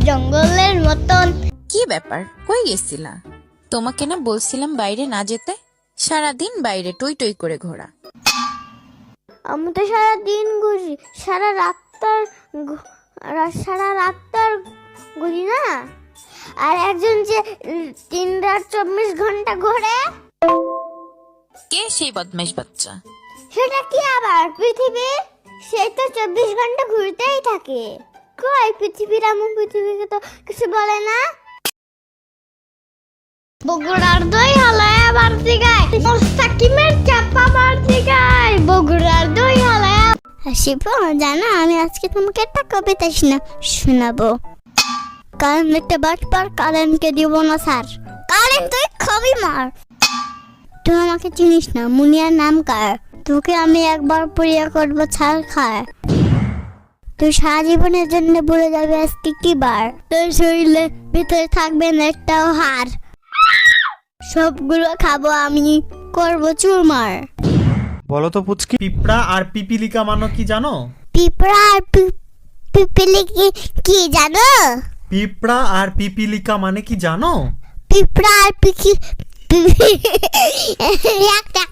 জঙ্গলের মতন। কি ব্যাপার, কই গেছিলা? তোমাকে না বলছিলাম বাইরে না যেতে? সারাদিন বাইরে টই টই করে ঘোরা। আমি তো সারাদিন ঘুরি, সারা রাতটার ঘুরি না। আর একজন যে 3 রাত 24 ঘন্টা ঘোরে, কে সেই বদমাইশ বাচ্চা? সেটা কি আবার পৃথিবী? সে তো 24 ঘন্টা ঘুরতেই থাকে। কই পৃথিবীর এমন পৃথিবীকে তো কিছু বলে না। বগুড়ার দই হালায়া বাড়তি গায়, মোস্তাকিমের চাপা বাড়তি গায়, বগুড়ার দই হালায়া। হাসিবো জানো, আমি আজকে তোমাকে একটা কবিতা শোনাবো। কারেন্ট একটা বাটপার, কারেন্টকে দিব না স্যার। কারেন্ট তুই খবি মার। তুই আমাকে চিনিস না, মুনিয়ার নাম কার? তোকে আমি একবার পরিয়া করবো ছাল খায়। তুই সারা জীবনের জন্য ভুলে যাবে আজকে কি বার। তোর শরীরে ভিতরে থাকবে না একটাও হাড়। সবগুলো খাবো আমি, করবো চুরমার। বলো তো পুচকি, পিঁপড়া আর পিপিলিকা মানে কি জানো? পিঁপড়া আর পিপিলিকা কি জানো? পিঁপড়া আর পিপিলিকা মানে কি জানো? পিঁপড়া আর একটা